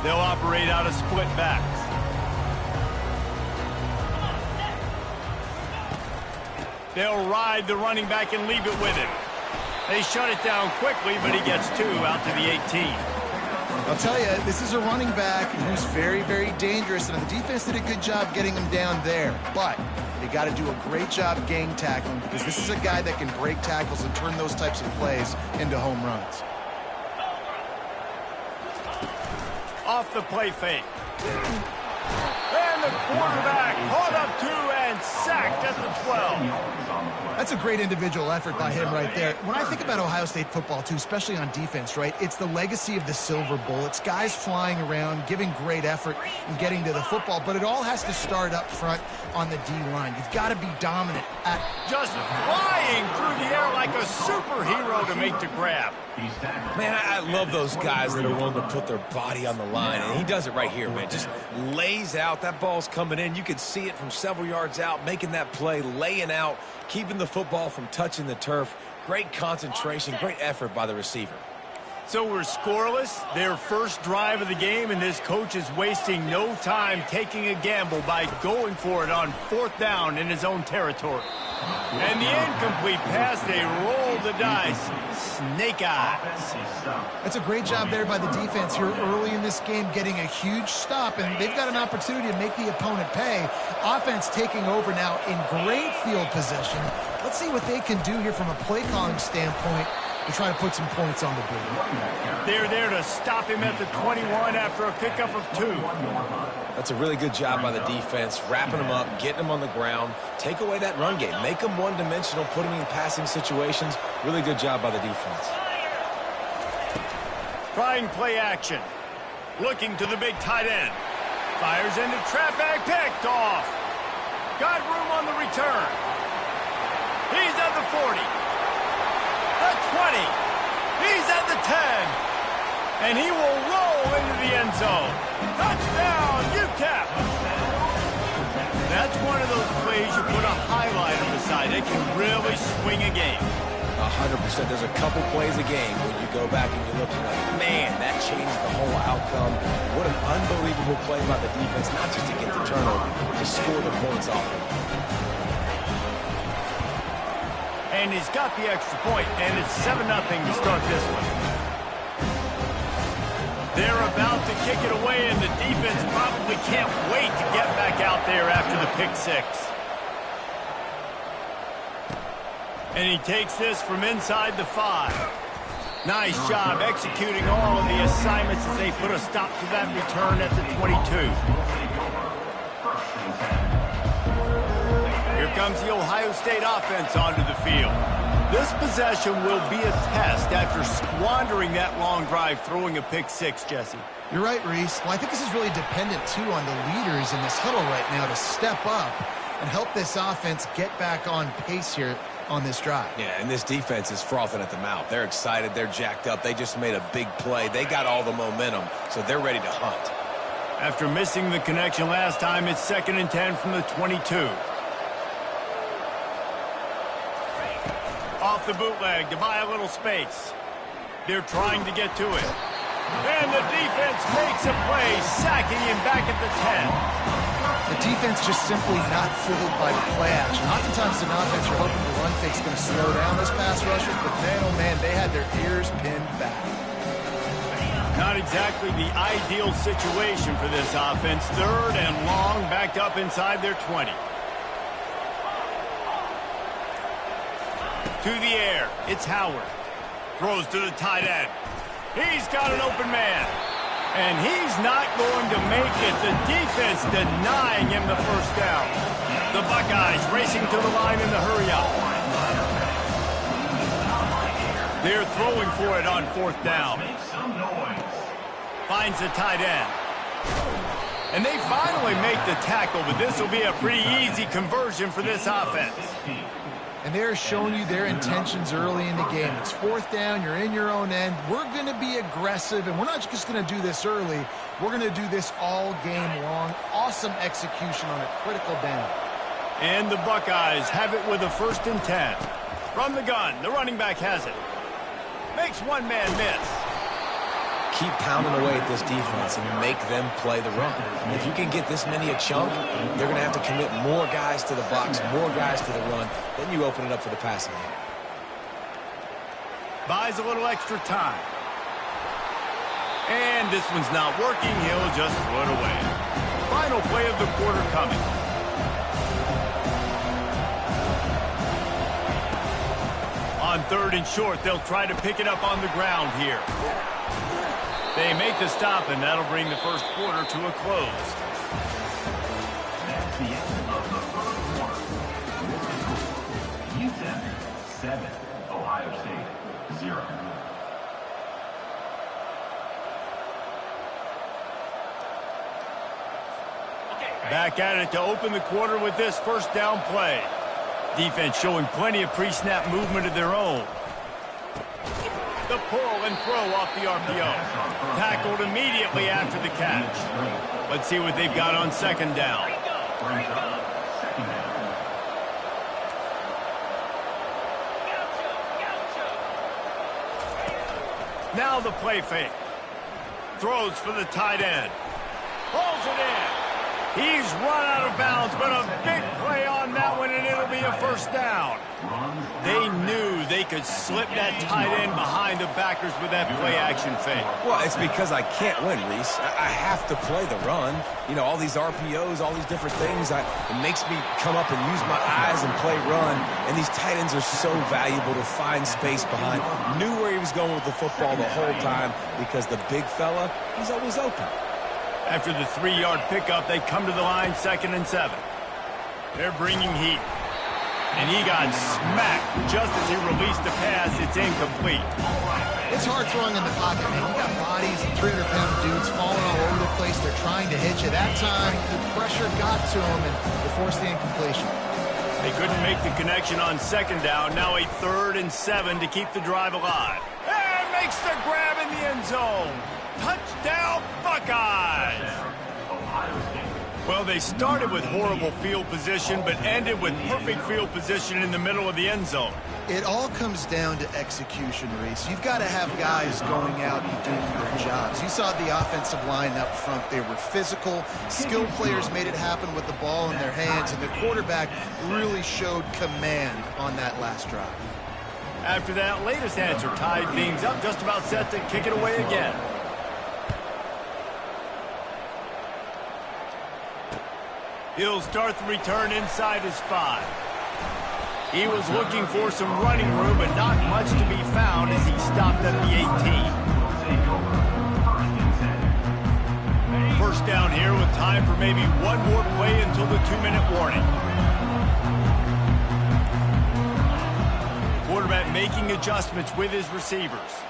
They'll operate out of split backs. They'll ride the running back and leave it with him. They shut it down quickly, but he gets 2 out to the 18. I'll tell you, this is a running back who's very, very dangerous, and the defense did a good job getting him down there. But they got to do a great job gang tackling, because this is a guy that can break tackles and turn those types of plays into home runs. Off the play fake. And the quarterback caught up 2 and sacked at the 12. That's a great individual effort by him right there. When I think about Ohio State football, too, especially on defense, right, it's the legacy of the Silver Bullets, guys flying around, giving great effort and getting to the football, but it all has to start up front on the D-line. You've got to be dominant at just flying through the air like a superhero to make the grab. Man, I love those guys that are willing to put their body on the line, and he does it right here, man. Just lays out. That ball's coming in. You can see it from several yards out, making that play, laying out, keeping the football from touching the turf. Great concentration, great effort by the receiver. So we're scoreless, their first drive of the game, and this coach is wasting no time taking a gamble by going for it on 4th down in his own territory. And the incomplete pass, they roll the dice. Snake eyes. That's a great job there by the defense here early in this game, getting a huge stop, and they've got an opportunity to make the opponent pay. Offense taking over now in great field position. Let's see what they can do here from a play calling standpoint to try to put some points on the board. They're there to stop him at the 21 after a pickup of 2. That's a really good job by the defense, wrapping them up, getting them on the ground, take away that run game, make them one-dimensional, put them in passing situations. Really good job by the defense. Trying play action. Looking to the big tight end. Fires into traffic, picked off. Got room on the return. He's at the 40. The 20. He's at the 10. And he will roll into the end zone. Touchdown, UTEP. That's one of those plays you put a highlight on the side. It can really swing a game. 100%. There's a couple plays a game when you go back and you look and you're like, man, that changed the whole outcome. What an unbelievable play by the defense, not just to get the turnover, to score the points off of it. And he's got the extra point, and it's 7-0 to start this one. They're about to kick it away, and the defense probably can't wait to get back out there after the pick 6. And he takes this from inside the 5. Nice job executing all of the assignments as they put a stop to that return at the 22. Here comes the Ohio State offense onto the field. This possession will be a test after squandering that long drive, throwing a pick 6, Jesse. You're right, Reese. Well, I think this is really dependent, too, on the leaders in this huddle right now to step up and help this offense get back on pace here on this drive. Yeah, and this defense is frothing at the mouth. They're excited. They're jacked up. They just made a big play. They got all the momentum, so they're ready to hunt. After missing the connection last time, it's 2nd and 10 from the 22. Off the bootleg to buy a little space. They're trying to get to it. And the defense makes a play, sacking him back at the 10. The defense just simply not fooled by the play action. Oftentimes an offense you're hoping the run fake's going to slow down those pass rushers, but man, oh man, they had their ears pinned back. Not exactly the ideal situation for this offense. 3rd and long, backed up inside their 20. To the air, it's Howard. Throws to the tight end. He's got an open man. And he's not going to make it. The defense denying him the first down. The Buckeyes racing to the line in the hurry-up. They're throwing for it on 4th down. Finds the tight end. And they finally make the tackle, but this will be a pretty easy conversion for this offense. And they're showing you their intentions early in the game. It's 4th down, you're in your own end. We're going to be aggressive, and we're not just going to do this early. We're going to do this all game long. Awesome execution on a critical down. And the Buckeyes have it with a 1st and 10. From the gun, the running back has it. Makes one man miss. keep pounding away at this defense and make them play the run. If you can get this many a chunk, they're going to have to commit more guys to the box, more guys to the run. Then you open it up for the passing game. Buys a little extra time. And this one's not working. He'll just throw it away. Final play of the quarter coming. On 3rd and short, they'll try to pick it up on the ground here. They make the stop, and that'll bring the first quarter to a close. That's the end of the first quarter. UTEP 7, Ohio State 0. Back at it to open the quarter with this first down play. Defense showing plenty of pre-snap movement of their own. The pull and throw off the RPO. Tackled immediately after the catch. Let's see what they've got on 2nd down. Now the play fake. Throws for the tight end. Pulls it in. He's run out of bounds, but a big play on that one, and it'll be a first down. They knew they could slip that tight end behind the backers with that play-action fake. Well, it's because I can't win, Reese. I have to play the run. You know, all these RPOs, all these different things, it makes me come up and use my eyes and play run, and these tight ends are so valuable to find space behind. Knew where he was going with the football the whole time because the big fella, he's always open. After the 3-yard pickup, they come to the line 2nd and 7. They're bringing heat. And he got smacked just as he released the pass. It's incomplete. It's hard throwing in the pocket, man. You got bodies and 300-pound dudes falling all over the place. They're trying to hit you. That time, the pressure got to him, and they forced the incompletion. They couldn't make the connection on 2nd down. Now a 3rd and 7 to keep the drive alive. And makes the grab in the end zone. Touchdown, Buckeyes! Well, they started with horrible field position, but ended with perfect field position in the middle of the end zone. It all comes down to execution, Reese. You've got to have guys going out and doing their jobs. You saw the offensive line up front. They were physical. Skilled players made it happen with the ball in their hands, and the quarterback really showed command on that last drive. After that latest answer tied things up, just about set to kick it away again. He'll start the return inside his 5. He was looking for some running room, but not much to be found as he stopped at the 18. First down here with time for maybe one more play until the 2-minute warning. Quarterback making adjustments with his receivers.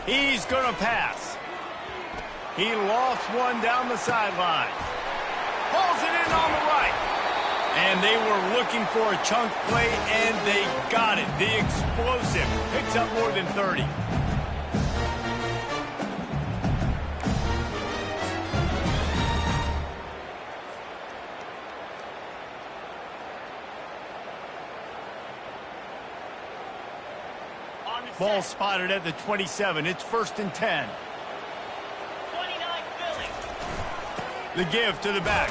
He's going to pass. He lost one down the sideline. Pulls it in on the right. And they were looking for a chunk play, and they got it. The explosive picks up more than 30. Ball spotted at the 27. It's 1st and 10. The give to the back.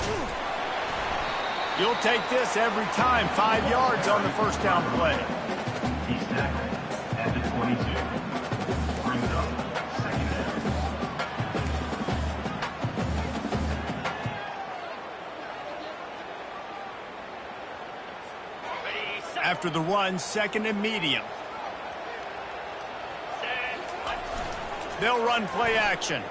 You'll take this every time. 5 yards on the first down play. He's tackled at the 22. Brings up 2nd down. After the run, 2nd and medium. They'll run play action.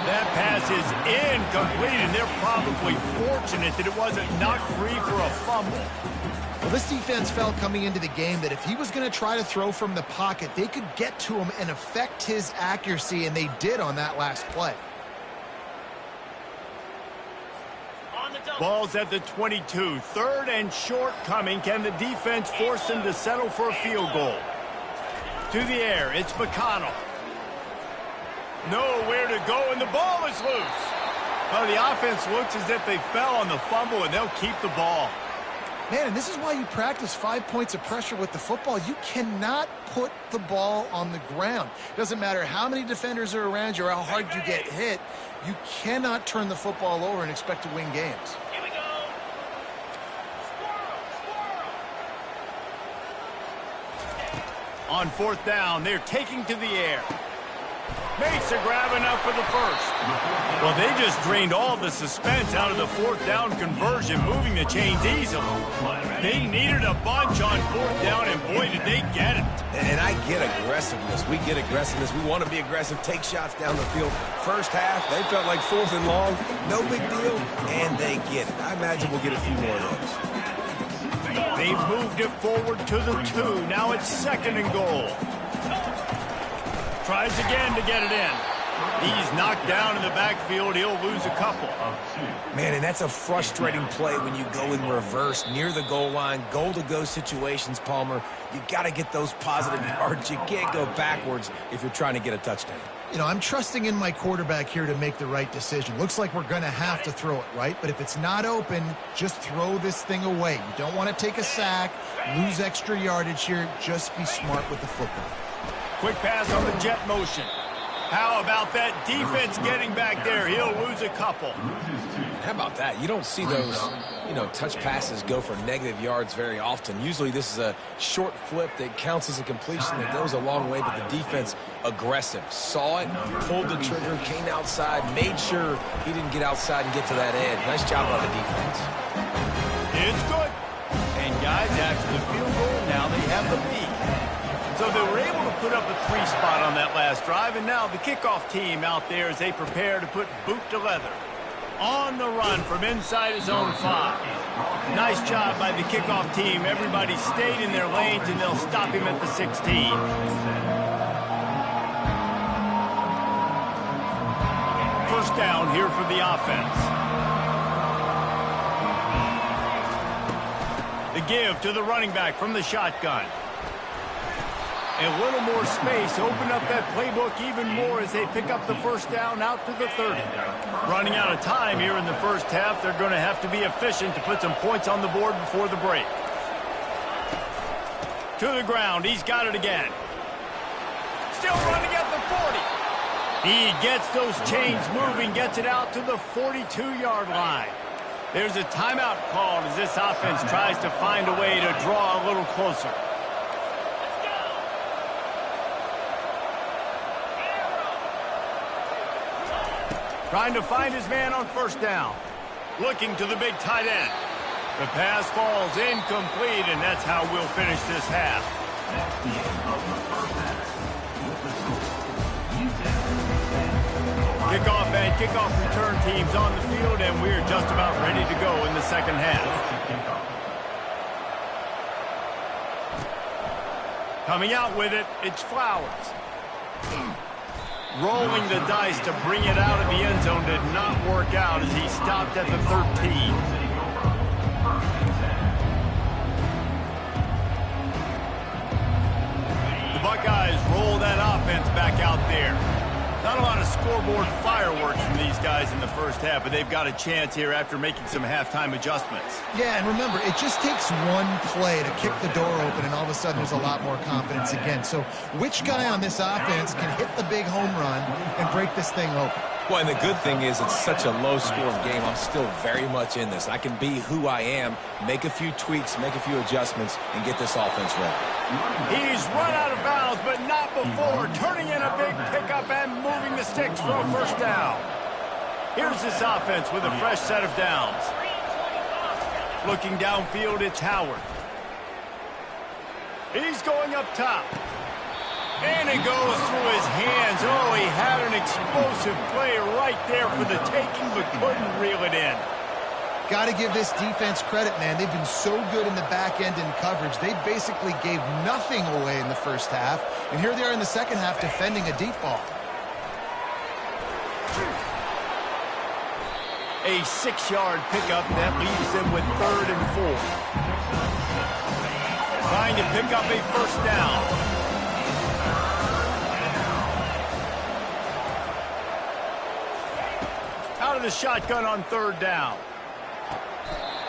That pass is incomplete, and they're probably fortunate that it wasn't knocked free for a fumble. Well, this defense felt coming into the game that if he was going to try to throw from the pocket, they could get to him and affect his accuracy, and they did on that last play. Ball's at the 22. 3rd and short coming. Can the defense force them to settle for a field goal? To the air, it's McConnell. Nowhere to go, and the ball is loose. Well, the offense looks as if they fell on the fumble, and they'll keep the ball. Man, and this is why you practice 5 points of pressure with the football. You cannot put the ball on the ground. Doesn't matter how many defenders are around you or how hard you get hit. You cannot turn the football over and expect to win games. Here we go. On fourth down, they're taking to the air. Makes a grab enough for the first. Well, they just drained all the suspense out of the fourth down conversion, moving the chains easily. They needed a bunch on fourth down, and boy, did they get it. And I get aggressiveness. We get aggressiveness. We want to be aggressive, take shots down the field. First half, they felt like 4th and long. No big deal, and they get it. I imagine we'll get a few more of those. They've moved it forward to the 2. Now it's 2nd and goal. Tries again to get it in. He's knocked down in the backfield. He'll lose a couple. Man, and that's a frustrating play when you go in reverse near the goal line, goal-to-go situations, Palmer. You got to get those positive yards. You can't go backwards if you're trying to get a touchdown. You know, I'm trusting in my quarterback here to make the right decision. Looks like we're going to have to throw it, right? But if it's not open, just throw this thing away. You don't want to take a sack, lose extra yardage here. Just be smart with the football. Quick pass on the jet motion. How about that defense getting back there? He'll lose a couple. How about that? You don't see those, touch passes go for negative yards very often. Usually this is a short flip that counts as a completion that goes a long way, but the defense aggressive. Saw it, pulled the trigger, came outside, made sure he didn't get outside and get to that edge. Nice job by the defense. It's good. And guys, after the field goal, now they have the lead. So they were able to put up a 3 spot on that last drive, and now the kickoff team out there as they prepare to put boot to leather. On the run from inside his own 5. Nice job by the kickoff team. Everybody stayed in their lanes, and they'll stop him at the 16. First down here for the offense. The give to the running back from the shotgun. A little more space, open up that playbook even more as they pick up the first down out to the 30. Running out of time here in the first half, they're going to have to be efficient to put some points on the board before the break. To the ground, he's got it again. Still running at the 40. He gets those chains moving, gets it out to the 42-yard line. There's a timeout called as this offense tries to find a way to draw a little closer. Trying to find his man on first down. Looking to the big tight end. The pass falls incomplete, and that's how we'll finish this half. That's the end of the first half. With the score, Kickoff and kickoff return teams on the field, and we're just about ready to go in the second half. Coming out with it, it's Flowers. Rolling the dice to bring it out of the end zone did not work out as he stopped at the 13. The Buckeyes roll that offense back out there. Not a lot of scoreboard fireworks from these guys in the first half, but they've got a chance here after making some halftime adjustments. Yeah, and remember, it just takes one play to kick the door open, and all of a sudden there's a lot more confidence again. So which guy on this offense can hit the big home run and break this thing open? Well, and the good thing is it's such a low-scoring game. I'm still very much in this. I can be who I am, make a few tweaks, make a few adjustments, and get this offense rolling. He's run out of bounds, but not before. Turning in a big pickup and moving the sticks for a first down. Here's this offense with a fresh set of downs. Looking downfield, it's Howard. He's going up top. And it goes through his hands. Oh, he had an explosive play right there for the taking, but couldn't reel it in. Got to give this defense credit, man. They've been so good in the back end in coverage. They basically gave nothing away in the first half. And here they are in the second half defending a deep ball. A 6-yard pickup that leaves them with 3rd and 4. Trying to pick up a first down. Out of the shotgun on 3rd down.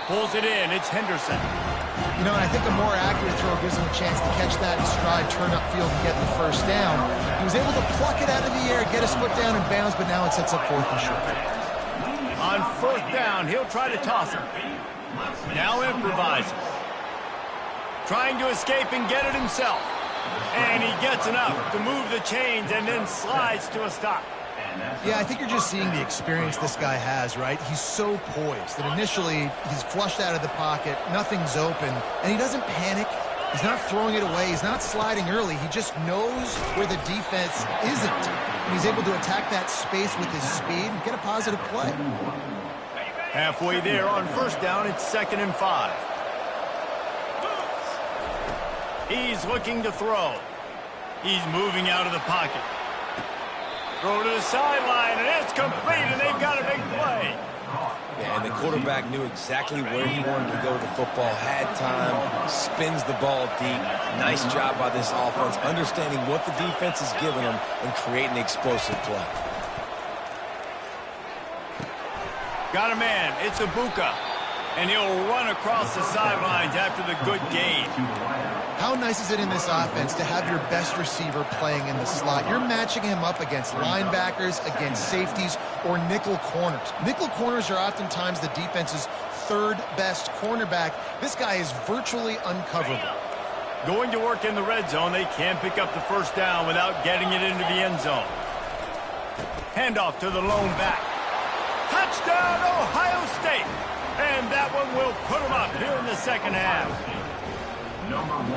Pulls it in. It's Henderson. You know, and I think a more accurate throw gives him a chance to catch that in stride, turn upfield, and get the first down. He was able to pluck it out of the air, get his foot down and bounce, but now it sets up 4th and short. On 4th down, he'll try to toss it. Now improvising. Trying to escape and get it himself. And he gets enough to move the chains and then slides to a stop. Yeah, I think you're just seeing the experience this guy has, right? He's so poised that initially he's flushed out of the pocket, nothing's open, and he doesn't panic. He's not throwing it away. He's not sliding early. He just knows where the defense isn't. And he's able to attack that space with his speed and get a positive play. Halfway there on 1st down, it's 2nd and 5. He's looking to throw. He's moving out of the pocket. Throw to the sideline, and it's complete, and they've got a big play. Yeah, and the quarterback knew exactly where he wanted to go with the football, had time, spins the ball deep. Nice job by this offense, understanding what the defense is giving them and creating explosive play. Got a man. It's Ibuka, and he'll run across the sidelines after the good gain. How nice is it in this offense to have your best receiver playing in the slot? You're matching him up against linebackers, against safeties, or nickel corners. Nickel corners are oftentimes the defense's 3rd best cornerback. This guy is virtually uncoverable. Going to work in the red zone. They can't pick up the 1st down without getting it into the end zone. Handoff to the lone back. Touchdown, Ohio State! And that one will put them up here in the 2nd half.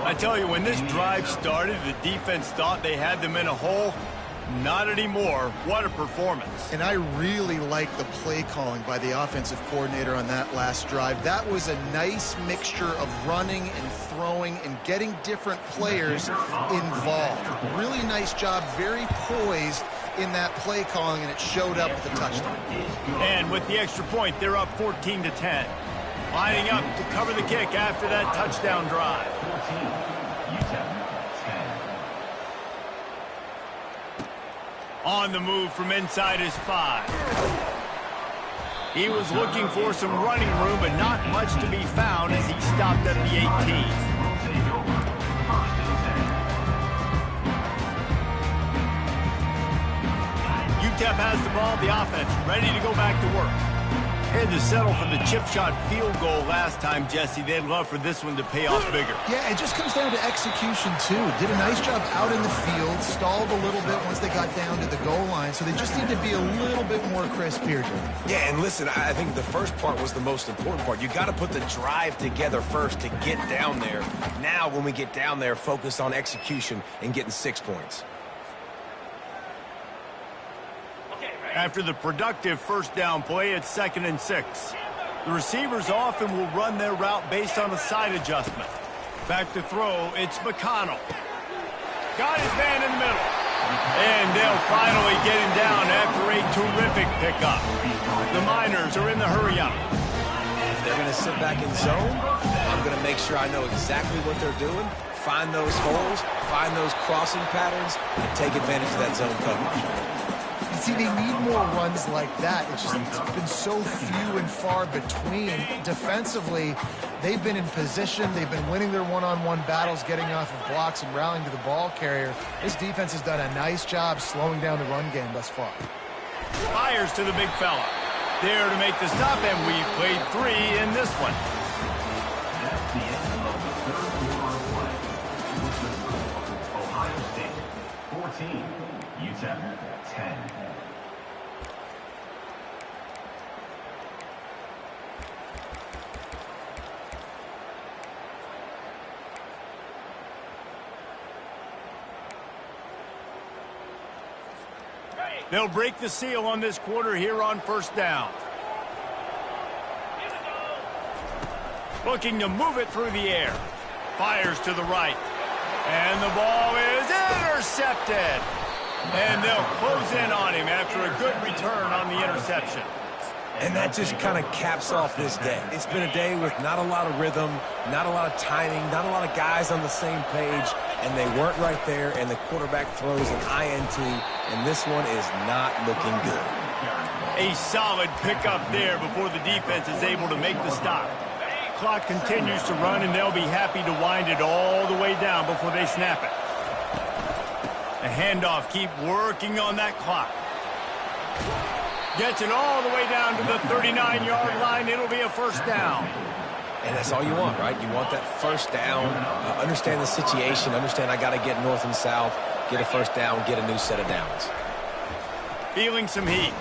I tell you, when this drive started, the defense thought they had them in a hole. Not anymore. What a performance. And I really like the play calling by the offensive coordinator on that last drive. That was a nice mixture of running and throwing and getting different players involved. Really nice job, very poised in that play calling, and it showed up with the touchdown. And with the extra point, they're up 14-10. Lining up to cover the kick after that touchdown drive. On the move from inside his 5. He was looking for some running room, but not much to be found as he stopped at the 18. UTEP has the ball, the offense ready to go back to work. Had to settle for the chip shot field goal last time, Jesse. They'd love for this one to pay off bigger. Yeah, it just comes down to execution, too. Did a nice job out in the field, stalled a little bit once they got down to the goal line, so they just need to be a little bit more crisp here, Jimmy. Yeah, and listen, I think the first part was the most important part. You got to put the drive together first to get down there. Now, when we get down there, focus on execution and getting 6 points. After the productive 1st down play, it's 2nd and 6. The receivers often will run their route based on a side adjustment. Back to throw, it's McConnell. Got his man in the middle. And they'll finally get him down after a terrific pickup. The Miners are in the hurry-up. If they're going to sit back in zone, I'm going to make sure I know exactly what they're doing, find those holes, find those crossing patterns, and take advantage of that zone coverage. See, they need more runs like that. It's been so few and far between. Defensively, they've been in position. They've been winning their one-on-one battles, getting off of blocks and rallying to the ball carrier. This defense has done a nice job slowing down the run game thus far. Fires to the big fella. There to make the stop, and we've played 3 in this one. That's the end of the 3rd quarter of play. Ohio State 14, UTEP 10. They'll break the seal on this quarter here on 1st down. Looking to move it through the air. Fires to the right. And the ball is intercepted. And they'll close in on him after a good return on the interception. And that just kind of caps off this day. It's been a day with not a lot of rhythm, not a lot of timing, not a lot of guys on the same page, and they weren't right there, and the quarterback throws an INT, and this one is not looking good. A solid pickup there before the defense is able to make the stop. clock continues to run, and they'll be happy to wind it all the way down before they snap it. The handoff, keep working on that clock. Gets it all the way down to the 39-yard line. It'll be a first down. And that's all you want, right? You want that first down. Understand the situation. Understand I got to get north and south, get a first down, get a new set of downs. Feeling some heat.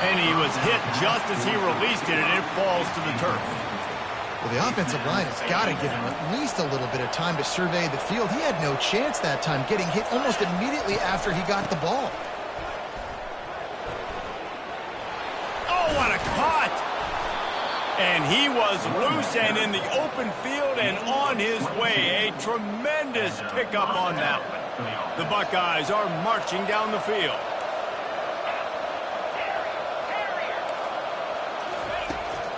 And he was hit just as he released it, and it falls to the turf. Well, the offensive line has got to give him at least a little bit of time to survey the field. He had no chance that time, getting hit almost immediately after he got the ball. Oh, what a cut! And he was loose and in the open field and on his way. A tremendous pickup on that one. The Buckeyes are marching down the field.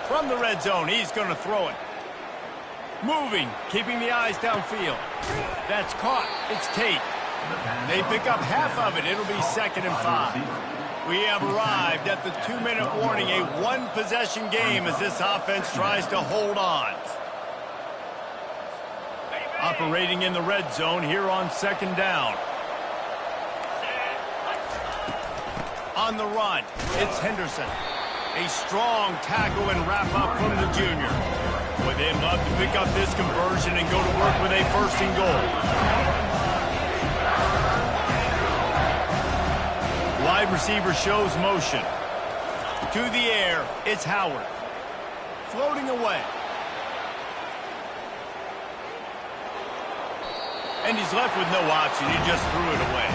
From the red zone, he's going to throw it. Moving, keeping the eyes downfield. That's caught. It's Tate. They pick up half of it. It'll be 2nd and 5. We have arrived at the 2-minute warning, a one-possession game as this offense tries to hold on. Operating in the red zone here on 2nd down. On the run, it's Henderson. A strong tackle and wrap-up from the junior. Boy, they'd love to pick up this conversion and go to work with a 1st and goal. Wide receiver shows motion. To the air, it's Howard. Floating away. And he's left with no option. He just threw it away.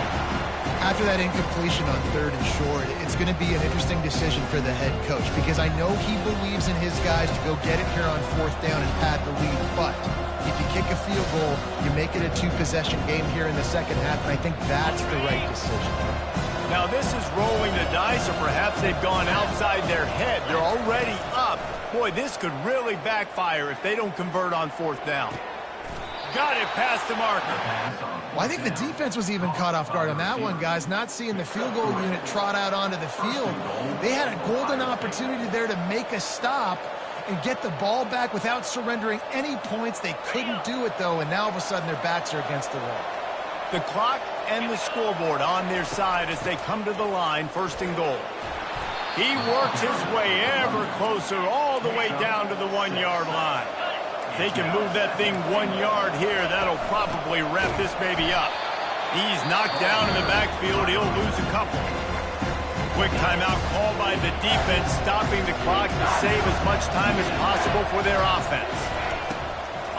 After that incompletion on 3rd and short, it's going to be an interesting decision for the head coach because I know he believes in his guys to go get it here on 4th down and pad the lead. But if you kick a field goal, you make it a 2-possession game here in the second half, and I think that's the right decision. Now this is rolling the dice, or perhaps they've gone outside their head. They're already up. Boy, this could really backfire if they don't convert on 4th down. Got it past the marker. Well, I think the defense was even caught off guard on that one, guys. Not seeing the field goal unit trot out onto the field. They had a golden opportunity there to make a stop and get the ball back without surrendering any points. They couldn't do it, though, and now all of a sudden their backs are against the wall. The clock and the scoreboard on their side as they come to the line, 1st and goal. He works his way ever closer all the way down to the 1-yard line. If they can move that thing 1 yard here, that'll probably wrap this baby up. He's knocked down in the backfield. He'll lose a couple. Quick timeout called by the defense, stopping the clock to save as much time as possible for their offense.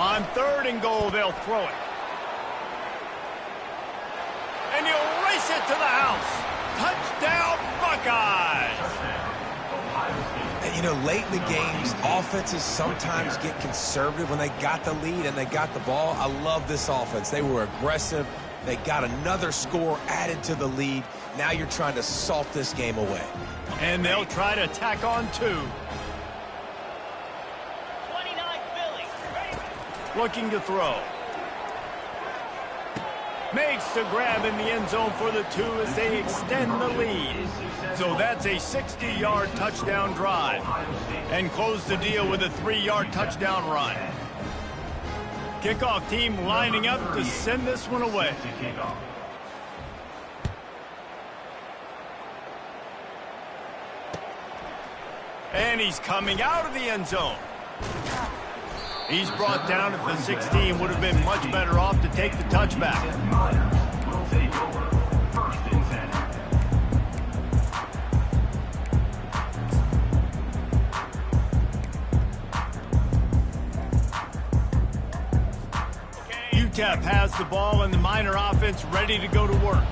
On 3rd and goal, they'll throw it. And he'll race it to the house. Touchdown, Buckeyes! And, you know, late in the games, offenses sometimes get conservative when they got the lead and they got the ball. I love this offense. They were aggressive. They got another score added to the lead. Now you're trying to salt this game away. And they'll try to tack on 2. 29 Philly. Looking to throw. Makes the grab in the end zone for the 2 as they extend the lead. So that's a 60-yard touchdown drive. And close the deal with a 3-yard touchdown run. Kickoff team lining up to send this one away. And he's coming out of the end zone. He's brought down at the 16. Would have been much better off to take the touchback. Will take over 1st and 10. UTEP has the ball and the Miner offense ready to go to work.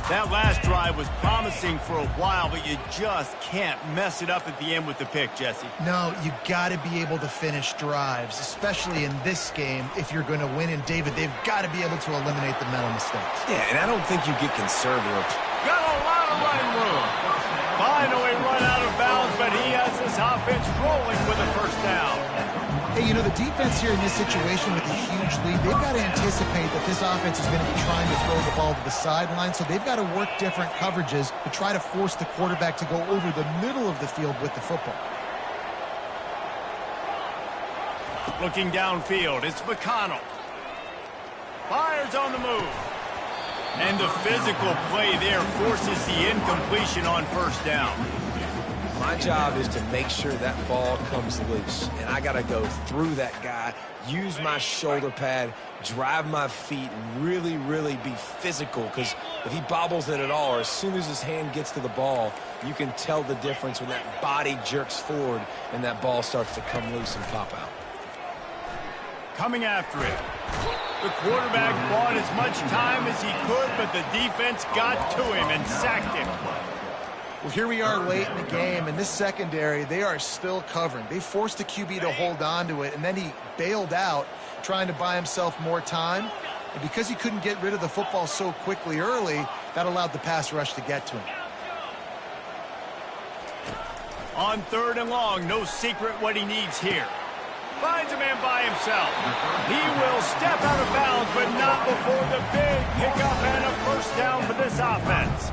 That last drive was promising for a while, but you just can't mess it up at the end with the pick, Jesse. No, you got to be able to finish drives, especially in this game if you're going to win. And, David, they've got to be able to eliminate the mental mistakes. Yeah, and I don't think you get conservative. Got a lot of running room. Finally run out of bounds, but he has this offense rolling with a 1st down. Hey, you know, the defense here in this situation with a huge lead, they've got to anticipate that this offense is going to be trying to throw the ball to the sideline, so they've got to work different coverages to try to force the quarterback to go over the middle of the field with the football. Looking downfield, it's McConnell. Fires on the move. And the physical play there forces the incompletion on first down. My job is to make sure that ball comes loose. And I got to go through that guy, use my shoulder pad, drive my feet, and really, really be physical. Because if he bobbles it at all, or as soon as his hand gets to the ball, you can tell the difference when that body jerks forward and that ball starts to come loose and pop out. Coming after it. The quarterback bought as much time as he could, but the defense got to him and sacked him. Well, here we are late in the game, and this secondary, they are still covering. They forced the QB to hold on to it, and then he bailed out, trying to buy himself more time. And because he couldn't get rid of the football so quickly early, that allowed the pass rush to get to him. On 3rd and long, no secret what he needs here. Finds a man by himself. He will step out of bounds, but not before the big pickup and a first down for this offense.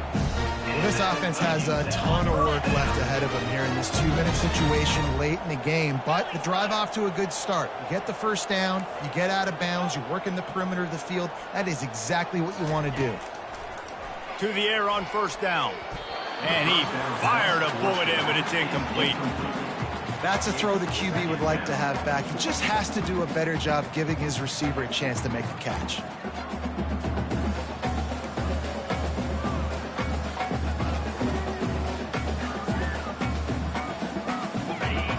Well, this offense has a ton of work left ahead of them here in this 2-minute situation late in the game, but the drive off to a good start. You get the first down, you get out of bounds, you work in the perimeter of the field. That is exactly what you want to do. To the air on first down. And he fired a bullet in, but it's incomplete. That's a throw the QB would like to have back. He just has to do a better job giving his receiver a chance to make a catch.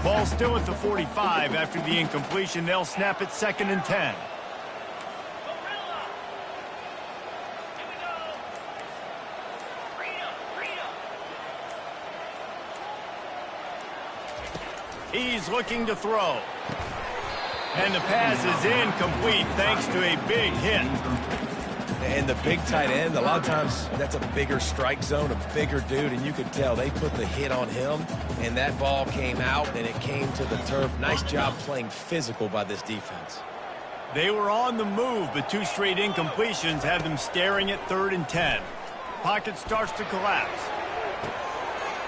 Ball still at the 45 after the incompletion. They'll snap it 2nd and 10. He's looking to throw. And the pass is incomplete thanks to a big hit. And the big tight end, a lot of times that's a bigger strike zone, a bigger dude, and you could tell they put the hit on him, and that ball came out, and it came to the turf. Nice job playing physical by this defense. They were on the move, but 2 straight incompletions have them staring at 3rd and 10. Pocket starts to collapse.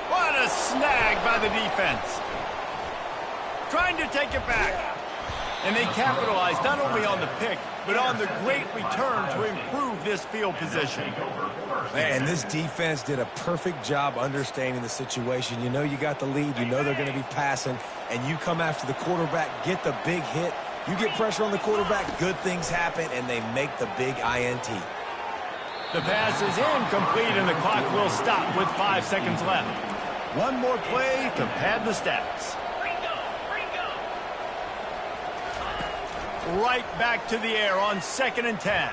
What a snag by the defense. Trying to take it back. And they capitalized not only on the pick, but on the great return to improve this field position. Man, this defense did a perfect job understanding the situation. You know you got the lead. You know they're going to be passing. And you come after the quarterback, get the big hit. You get pressure on the quarterback, good things happen, and they make the big INT. The pass is incomplete, and the clock will stop with 5 seconds left. One more play to pad the stats. Right back to the air on 2nd and 10.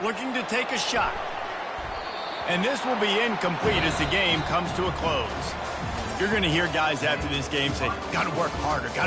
Looking to take a shot. And this will be incomplete as the game comes to a close. You're going to hear guys after this game say, got to work harder, got